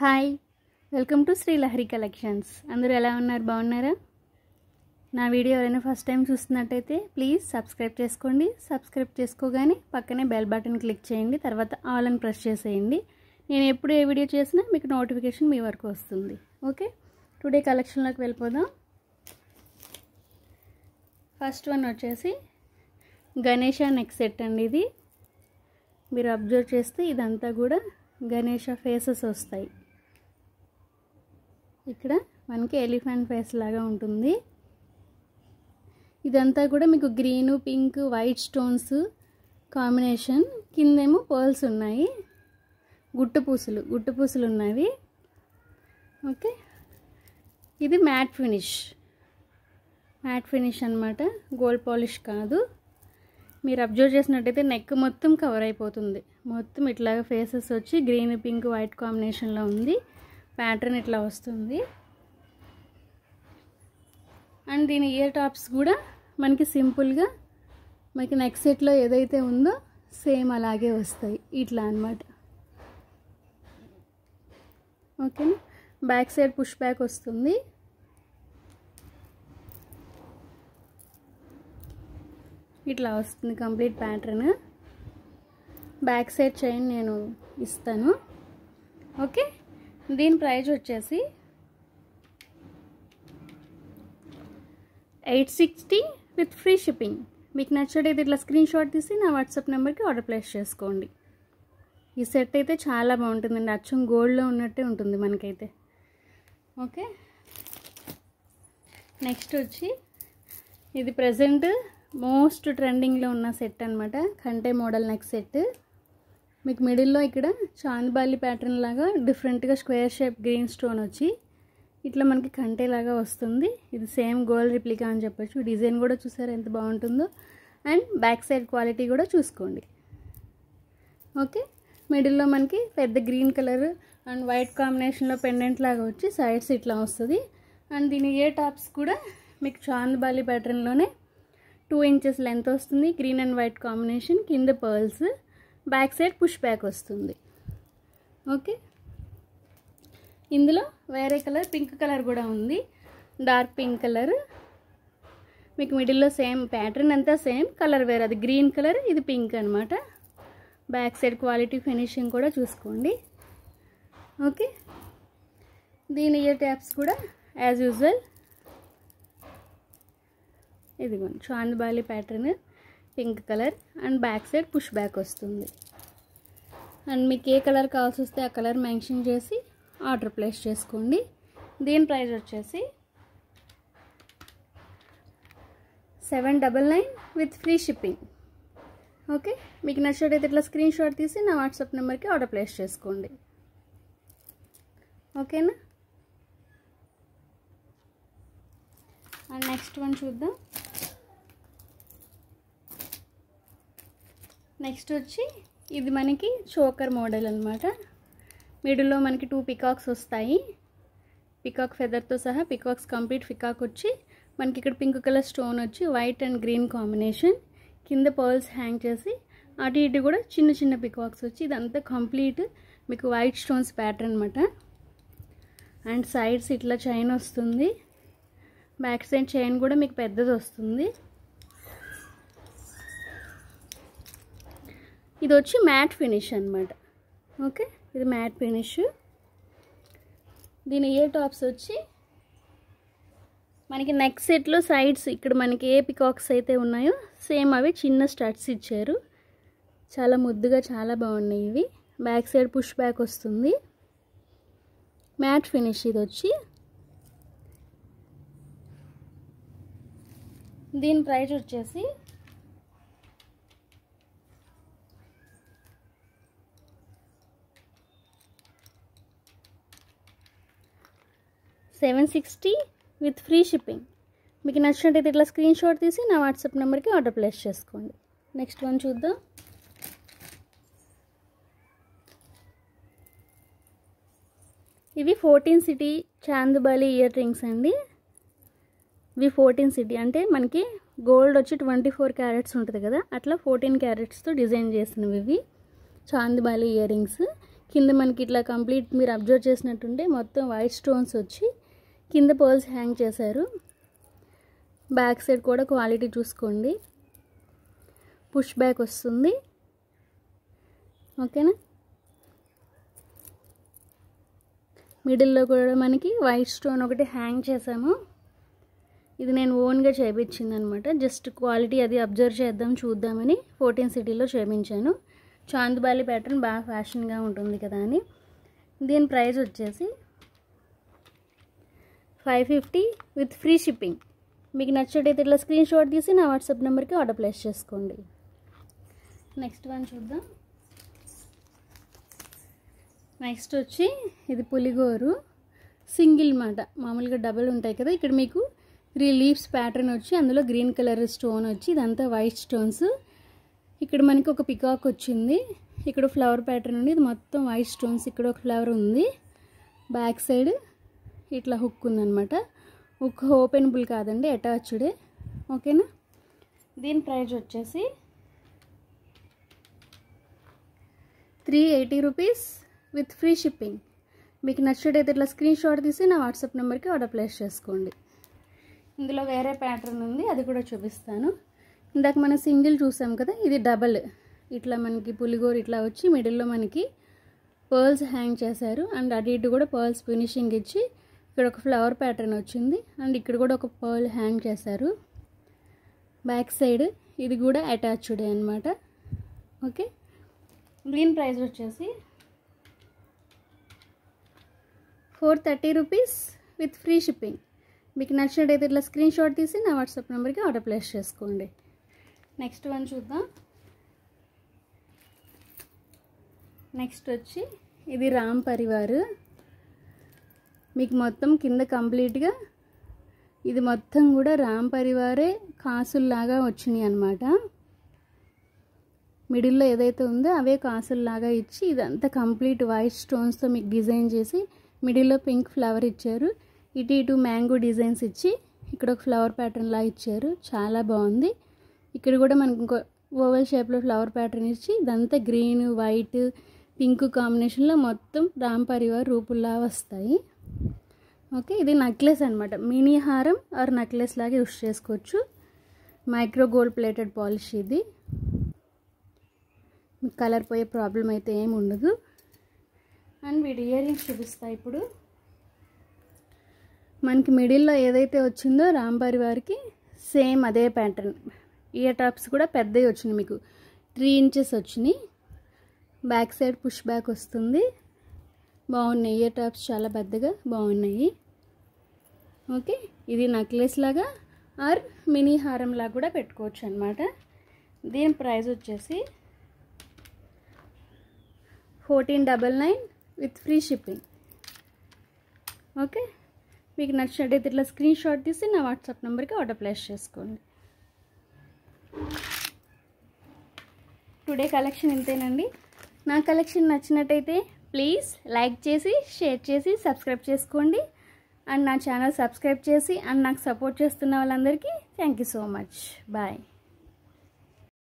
Hi, welcome to Shri Lahari collections. అందరూ ఎలా ఉన్నారు? బాగున్నారా? నా వీడియో ఎవరైనా ఫస్ట్ టైం చూస్తున్నట్టయితే ప్లీజ్ సబ్స్క్రైబ్ చేసుకోండి. సబ్స్క్రైబ్ చేసుకోగానే పక్కనే బెల్ బటన్ క్లిక్ చేయండి, తర్వాత ఆల్ అని ప్రెస్ చేసేయండి. నేను ఎప్పుడు ఏ వీడియో చేసినా మీకు నోటిఫికేషన్ మీ వరకు వస్తుంది. ఓకే, టుడే కలెక్షన్లోకి వెళ్ళిపోదాం. ఫస్ట్ వన్ వచ్చేసి గణేష నెక్ సెట్ అండి. ఇది మీరు అబ్జర్వ్ చేస్తే ఇదంతా కూడా గణేష ఫేసెస్ వస్తాయి. ఇక్కడ మనకి ఎలిఫెంట్ ఫేస్ లాగా ఉంటుంది. ఇదంతా కూడా మీకు green, pink, white stones combination. కిందేమో పర్ల్స్ ఉన్నాయి, గుట్టు పూసలు ఉన్నవి. ఓకే, ఇది మ్యాట్ ఫినిష్ అన్నమాట, గోల్డ్ పాలిష్ కాదు. మీరు అబ్జర్వ్ చేసినట్టయితే నెక్ మొత్తం కవర్ అయిపోతుంది. మొత్తం ఇట్లాగా ఫేసెస్ వచ్చి గ్రీన్, పింక్, వైట్ కాంబినేషన్లో ఉంది. ప్యాటర్న్ ఇట్లా వస్తుంది. అండ్ దీని ఇయర్ టాప్స్ కూడా మనకి సింపుల్గా మనకి నెక్ సెట్లో ఏదైతే ఉందో సేమ్ అలాగే వస్తాయి, ఇట్లా అన్నమాట. ఓకేనా, బ్యాక్ సైడ్ పుష్ బ్యాక్ వస్తుంది. ఇట్లా వస్తుంది complete pattern. Back side chain నేను ఇస్తాను. ఓకే, దీని ప్రైస్ వచ్చేసి 860 విత్ ఫ్రీ షిప్పింగ్. మీకు నచ్చడైతే ఇట్లా స్క్రీన్ షాట్ తీసి నా వాట్సాప్ నెంబర్కి ఆర్డర్ ప్లేస్ చేసుకోండి. ఈ సెట్ అయితే చాలా బాగుంటుందండి, అచ్చం గోల్డ్లో ఉన్నట్టే ఉంటుంది మనకైతే. ఓకే, నెక్స్ట్ వచ్చి ఇది ప్రజెంట్ మోస్ట్ ట్రెండింగ్లో ఉన్న సెట్ అనమాట, కంటే మోడల్ నెక్ సెట్. మీకు మిడిల్లో ఇక్కడ చాంద్బాలి ప్యాటర్న్ లాగా డిఫరెంట్గా స్క్వేర్ షేప్ గ్రీన్ స్టోన్ వచ్చి ఇట్లా మనకి కంటేలాగా వస్తుంది. ఇది సేమ్ గోల్డ్ రిప్లికా అని చెప్పొచ్చు. డిజైన్ కూడా చూసారా ఎంత బాగుంటుందో. అండ్ బ్యాక్ సైడ్ క్వాలిటీ కూడా చూసుకోండి. ఓకే, మిడిల్లో మనకి పెద్ద గ్రీన్ కలర్ అండ్ వైట్ కాంబినేషన్లో పెండెంట్ లాగా వచ్చి సైడ్స్ ఇట్లా వస్తుంది. అండ్ దీని ఇయర్ టాప్స్ కూడా మీకు చాంద్బాలి ప్యాటర్న్లోనే 2 ఇంచెస్ లెంత్ వస్తుంది. గ్రీన్ అండ్ వైట్ కాంబినేషన్, కింద pearls, back side push back వస్తుంది. ఓకే, ఇందులో వేరే కలర్ పింక్ కలర్ కూడా ఉంది, డార్క్ పింక్ కలర్. మీకు మిడిల్లో సేమ్ ప్యాటర్న్ అంతా సేమ్, కలర్ వేరే, అది గ్రీన్ కలర్, ఇది పింక్ అనమాట. బ్యాక్ సైడ్ క్వాలిటీ ఫినిషింగ్ కూడా చూసుకోండి. ఓకే, దీని ఇయర్ ట్యాప్స్ కూడా యాజ్ యూజువల్ ఇదిగోండి chandbali pattern, pink colour and back side push back వస్తుంది. అండ్ మీకు ఏ కలర్ కావాల్సి వస్తే ఆ కలర్ మెన్షన్ చేసి ఆర్డర్ ప్లేస్ చేసుకోండి. దీని ప్రైస్ వచ్చేసి 799 విత్ ఫ్రీ షిప్పింగ్. ఓకే, మీకు నచ్చినట్టయితే ఇట్లా స్క్రీన్ షాట్ తీసి నా వాట్సాప్ నెంబర్కి ఆర్డర్ ప్లేస్ చేసుకోండి. ఓకేనా, అండ్ నెక్స్ట్ వన్ చూద్దాం. నెక్స్ట్ వచ్చి ఇది మనకి చోకర్ మోడల్ అనమాట. మిడిల్లో మనకి 2 పికాక్స్ వస్తాయి, పికాక్ ఫెదర్తో సహా. పికాక్స్ కంప్లీట్ పికాక్ వచ్చి మనకి ఇక్కడ పింక్ కలర్ స్టోన్ వచ్చి వైట్ అండ్ గ్రీన్ కాంబినేషన్, కింద పర్ల్స్ హ్యాంగ్ చేసి అటు ఇటు కూడా చిన్న చిన్న పికాక్స్ వచ్చి ఇదంతా కంప్లీట్ మీకు వైట్ స్టోన్స్ ప్యాటర్న్ అనమాట. అండ్ సైడ్స్ ఇట్లా చైన్ వస్తుంది, బ్యాక్ సైడ్ చైన్ కూడా మీకు పెద్దది వస్తుంది. ఇది వచ్చి మ్యాట్ ఫినిష్ అనమాట. ఓకే, ఇది మ్యాట్ ఫినిష్. దీని ఇయర్ టాప్స్ వచ్చి మనకి నెక్ సెట్లో సైడ్స్ ఇక్కడ మనకి ఏ పికాక్స్ అయితే ఉన్నాయో సేమ్ అవి చిన్న స్టడ్స్ ఇచ్చారు. చాలా ముద్దుగా చాలా బాగున్నాయి ఇవి. బ్యాక్ సైడ్ పుష్ బ్యాక్ వస్తుంది, మ్యాట్ ఫినిష్ ఇది వచ్చి. దీని ప్రైస్ వచ్చేసి 760 విత్ ఫ్రీ షిప్పింగ్. మీకు నచ్చినట్టయితే ఇట్లా స్క్రీన్ షాట్ తీసి నా వాట్సాప్ నెంబర్కి ఆర్డర్ ప్లేస్ చేసుకోండి. నెక్స్ట్ వన్ చూద్దాం. ఇవి 14 సిటీ చాంద్బాలి ఇయర్ రింగ్స్ అండి. ఇవి 14 సిటీ అంటే మనకి గోల్డ్ వచ్చి 24 క్యారెట్స్ ఉంటుంది కదా, అట్లా 14 క్యారెట్స్తో డిజైన్ చేసినవి ఇవి చాంద్బాలి ఇయర్ రింగ్స్. కింద మనకి ఇట్లా కంప్లీట్ మీరు అబ్జర్వ్ చేసినట్టుంటే మొత్తం వైట్ స్టోన్స్ వచ్చి కింద పర్ల్స్ హ్యాంగ్ చేశారు. బ్యాక్ సైడ్ కూడా క్వాలిటీ చూసుకోండి, పుష్ బ్యాక్ వస్తుంది. ఓకేనా. మిడిల్లో కూడా మనకి వైట్ స్టోన్ ఒకటి హ్యాంగ్ చేసాము. ఇది నేను ఓన్గా చేయించింది అనమాట. జస్ట్ క్వాలిటీ అది అబ్జర్వ్ చేద్దాం చూద్దామని 14 సిటీలో చేయించాను. చాంద్బాలి ప్యాటర్న్ బాగా ఫ్యాషన్గా ఉంటుంది కదా అని. దీని ప్రైస్ వచ్చేసి 550 విత్ ఫ్రీ షిప్పింగ్. మీకు నచ్చేటైతే ఇట్లా స్క్రీన్ షాట్ తీసి నా వాట్సాప్ నెంబర్కి ఆర్డర్ ప్లేస్ చేసుకోండి. నెక్స్ట్ వన్ చూద్దాం. నెక్స్ట్ వచ్చి ఇది పులిగోరు సింగిల్ మాట, మామూలుగా డబుల్ ఉంటాయి కదా. ఇక్కడ మీకు 3 లీవ్స్ ప్యాటర్న్ వచ్చి అందులో గ్రీన్ కలర్ స్టోన్ వచ్చి ఇదంతా వైట్ స్టోన్స్. ఇక్కడ మనకి ఒక పికాక్ వచ్చింది, ఇక్కడ ఫ్లవర్ ప్యాటర్న్ ఉంది, ఇది మొత్తం వైట్ స్టోన్స్. ఇక్కడ ఒక ఫ్లవర్ ఉంది, బ్యాక్ సైడ్ ఇట్లా హుక్ ఉందన్నమాట. హుక్ ఓపెనబుల్ కాదండి, అటాచ్డే. ఓకేనా. దీని ప్రైస్ వచ్చేసి 380 రూపీస్ విత్ ఫ్రీ షిప్పింగ్. మీకు నచ్చేటైతే ఇట్లా స్క్రీన్ షాట్ తీసి నా వాట్సాప్ నెంబర్కి ఆర్డర్ ప్లేస్ చేసుకోండి. ఇందులో వేరే ప్యాటర్న్ ఉంది, అది కూడా చూపిస్తాను. ఇందాక మనం సింగిల్ చూసాం కదా, ఇది డబల్. ఇట్లా మనకి పులిగోరు ఇట్లా వచ్చి మిడిల్లో మనకి పర్ల్స్ హ్యాంగ్ చేశారు. అండ్ అటు ఇటు కూడా పర్ల్స్ ఫినిషింగ్ ఇచ్చి ఇక్కడ ఒక ఫ్లవర్ ప్యాటర్న్ వచ్చింది. అండ్ ఇక్కడ కూడా ఒక పర్ల్ హ్యాంగ్ చేశారు. బ్యాక్ సైడ్ ఇది కూడా అటాచ్డే అనమాట. ఓకే. దీని ప్రైస్ వచ్చేసి 430 రూపీస్ విత్ ఫ్రీ షిప్పింగ్. మీకు నచ్చినట్టయితే ఇట్లా స్క్రీన్ షాట్ తీసి నా వాట్సాప్ నెంబర్కి ఆర్డర్ ప్లేస్ చేసుకోండి. నెక్స్ట్ వన్ చూద్దాం. నెక్స్ట్ వచ్చి ఇది రామ్ పరివార్. మీకు మొత్తం కింద కంప్లీట్గా ఇది మొత్తం కూడా రామ్ పరివారే కాసుల్లాగా వచ్చినాయి అన్నమాట. మిడిల్లో ఏదైతే ఉందో అవే కాసుల్లాగా ఇచ్చి ఇదంతా కంప్లీట్ వైట్ స్టోన్స్తో మీకు డిజైన్ చేసి మిడిల్లో పింక్ ఫ్లవర్ ఇచ్చారు. ఇటు ఇటు మ్యాంగో డిజైన్స్ ఇచ్చి ఇక్కడ ఒక ఫ్లవర్ ప్యాటర్న్ లా ఇచ్చారు, చాలా బాగుంది. ఇక్కడ కూడా మనకు ఇంకో ఓవల్ షేప్లో ఫ్లవర్ ప్యాటర్న్ ఇచ్చి ఇదంతా గ్రీన్ వైట్ పింక్ కాంబినేషన్లో మొత్తం రామ్ పరివార్ రూపుల్లా వస్తాయి. ఓకే. ఇది నెక్లెస్ అనమాట, మినీ హారం ఆర్ నెక్లెస్ లాగా యూస్ చేసుకోవచ్చు. Micro gold plated polish. ఇది మీకు కలర్ పోయే ప్రాబ్లం అయితే ఏమి ఉండదు. అండ్ వీటి ఇయర్ రింగ్స్ చూపిస్తాయి. ఇప్పుడు మనకి మిడిల్లో ఏదైతే వచ్చిందో రామ్ పరివార్కి సేమ్ అదే ప్యాటర్న్. ఇయర్ టాప్స్ కూడా పెద్దవి వచ్చినాయి, మీకు 3 ఇంచెస్ వచ్చినాయి. బ్యాక్ సైడ్ పుష్ బ్యాక్ వస్తుంది, బాగున్నాయి. ఇయర్ టాప్స్ చాలా పెద్దగా బాగున్నాయి. ఓకే. ఇది నెక్లెస్ లాగా ఆర్ మినీ హారం లాగా కూడా పెట్టుకోవచ్చు అనమాట. దీని ప్రైస్ వచ్చేసి 1499 విత్ ఫ్రీ షిప్పింగ్. ఓకే. మీకు నచ్చినట్టయితే ఇట్లా స్క్రీన్ షాట్ తీసి నా వాట్సాప్ నెంబర్కి ఆర్డర్ ప్లేస్ చేసుకోండి. టుడే కలెక్షన్ ఇంతేనండి. నా కలెక్షన్ నచ్చినట్టయితే ప్లీజ్ లైక్ చేసి షేర్ చేసి సబ్స్క్రైబ్ చేసుకోండి. అండ్ నా ఛానల్ సబ్స్క్రైబ్ చేసి అండ్ నాకు సపోర్ట్ చేస్తున్న వాళ్ళందరికీ thank you so much. Bye.